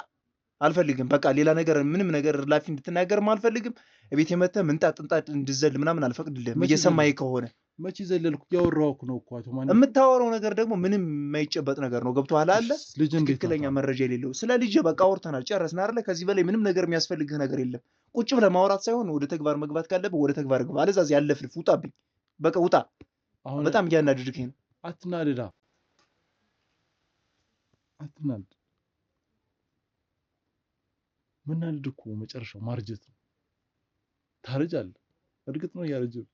አልፈልግም። በቃ ሌላ ነገር ምንም ነገር ላፊ እንድትናገርም አልፈልግም። እቤት የመተህ ምንጣጥ እንድዘል ምናምን አልፈቅድልህም። እየሰማኸኝ ከሆነ መቼ ዘለልኩ? ያወራሁህ ነው እኮ አቶ ማን። የምታወራው ነገር ደግሞ ምንም የማይጨበጥ ነገር ነው። ገብቶሃል አለ? ትክክለኛ መረጃ የሌለው ስለ ልጅ በቃ አውርተናል፣ ጨረስን አይደለ? ከዚህ በላይ ምንም ነገር የሚያስፈልግህ ነገር የለም። ቁጭ ብለህ ማውራት ሳይሆን ወደ ተግባር መግባት ካለብህ ወደ ተግባር ግባ። አለዛ ያለፍልፍ ውጣብኝ። በቃ ውጣ። በጣም እያናደድከኝ ነው። አትናደዳ። አትናደድ። ምናልድ እኮ መጨረሻው ማርጀት ነው። ታረጃለህ። እርግጥ ነው ያረጀው፣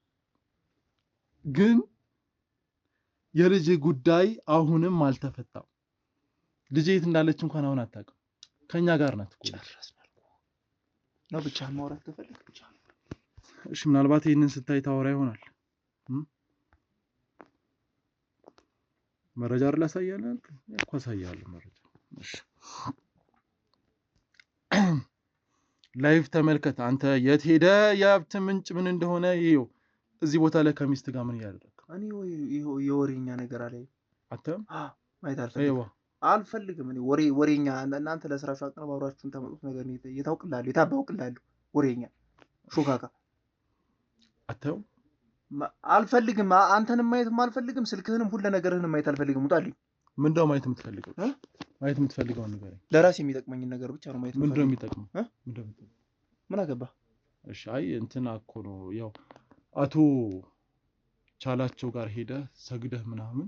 ግን የልጅ ጉዳይ አሁንም አልተፈታም። ልጅ የት እንዳለች እንኳን አሁን አታውቅም። ከኛ ጋር ናት እኮ ነው። ብቻ ማውራት ከፈለክ ብቻ። እሺ ምናልባት ይሄንን ስታይ ታወራ ይሆናል። መረጃ አይደል አሳያለሁ እኮ አሳያለሁ መረጃ። እሺ ላይቭ ተመልከት። አንተ የት ሄደ? የሀብት ምንጭ ምን እንደሆነ ይኸው እዚህ ቦታ ላይ ከሚስት ጋር ምን እያደረግህ? እኔ የወሬኛ ነገር አለ አተም ማየት አልፈልግም። እኔ ወሬኛ እናንተ ለስራችሁ አቀነባብራችሁን ተመጡት ነገር የታውቅልሃለሁ፣ የታባውቅልሃለሁ። ወሬኛ ሾካካ አተም አልፈልግም። አንተንም ማየትም አልፈልግም። ስልክህንም ሁሉ ነገርህንም ማየት አልፈልግም። ውጣልኝ። ምንድነው ማየት የምትፈልገው? ማየት የምትፈልገው ነገር ለራሴ የሚጠቅመኝን ነገር ብቻ ነው ማየት። ምንድነው የሚጠቅመው? ምን አገባህ? እሺ አይ እንትና እኮ ነው ያው አቶ ቻላቸው ጋር ሄደህ ሰግደህ ምናምን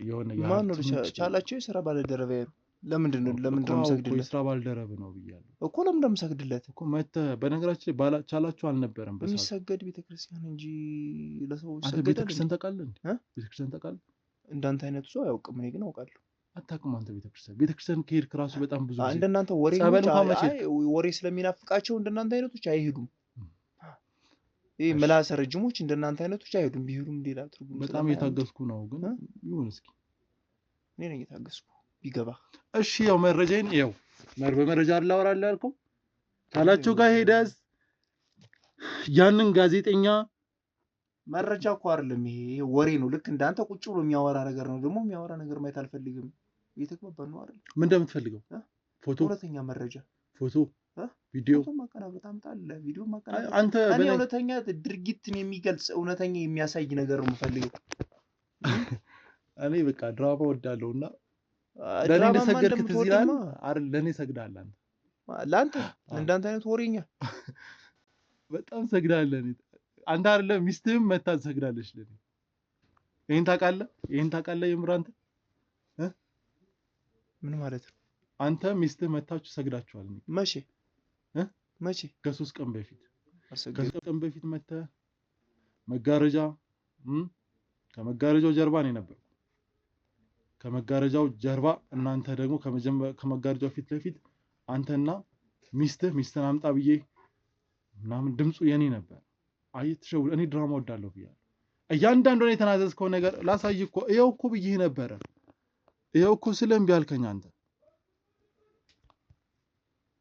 የሆነ ያ ማን ነው ቻላቸው? የሥራ ባልደረባዬ ነው። ለምንድን ነው የምሰግድለት? የሥራ ባልደረብ ነው ብያለሁ እኮ። ለምን ነው የምሰግድለት እኮ? በነገራችን ላይ ቻላቸው አልነበረም በሰዓቱ የሚሰገድ ቤተክርስቲያን እንጂ ለሰው ሰገደ። ቤተክርስቲያን ታውቃለህ እንዴ? ቤተክርስቲያን ታውቃለህ? እንዳንተ አይነቱ ሰው አያውቅም። እኔ ግን አውቃለሁ። አታውቅም አንተ? ቤተክርስቲያን ከሄድክ ራሱ በጣም ብዙ ጊዜ እንደናንተ ወሬ ስለሚናፍቃቸው እንደናንተ አይነቶች አይሄዱም። ይሄ ምላሰ ረጅሞች እንደናንተ አይነቶች አይሄዱም። ቢሄዱም ሌላ ትርጉም። በጣም እየታገስኩ ነው፣ ግን ይሁን እስኪ እኔ ነኝ እየታገስኩ ቢገባ። እሺ ያው መረጃዬን ያው በመረጃ አላወራለሁ ያልከው ቻላቸው ጋር ሄደህ ያንን ጋዜጠኛ መረጃ እኮ አይደለም ይሄ ወሬ ነው። ልክ እንዳንተ ቁጭ ብሎ የሚያወራ ነገር ነው። ደግሞ የሚያወራ ነገር ማየት አልፈልግም። እየተግባባን ነው አይደል? ምን እንደምትፈልገው? ፎቶ፣ እውነተኛ መረጃ፣ ፎቶ፣ ቪዲዮ ማቀናበር ታምጣለህ። ቪዲዮ ማቀናበር አንተ እኔ እውነተኛ ድርጊትን የሚገልጽ እውነተኛ የሚያሳይ ነገር ነው የምፈልገው። እኔ በቃ ድራማ ወዳለሁና ለኔ እንደሰገድክ ትዝ ይላል አይደል? ለኔ ሰግዳለህ አንተ። ለአንተ እንዳንተ አይነት ወሬኛ በጣም ሰግዳለህ። አንተ አይደለም ሚስትህም መታ ትሰግዳለች ለኔ። ይሄን ታውቃለህ የምር አንተ ምን ማለት ነው? አንተ ሚስትህ መታችሁ ሰግዳችኋል። መቼ? ከ3 ቀን በፊት መተህ መጋረጃ ከመጋረጃው ጀርባ ነው የነበረው። ከመጋረጃው ጀርባ እናንተ ደግሞ ከመጋረጃው ፊት ለፊት አንተና ሚስትህን አምጣ ብዬ ምናምን ድምፁ የኔ ነበር። አይተሽው እኔ ድራማ ወዳለሁ ብያለሁ። እያንዳንዱን የተናዘዝከው ነገር ላሳይ እኮ ይኸው እኮ ብዬ ነበረ። ይኸው እኮ ስለምቢ አልከኝ አንተ።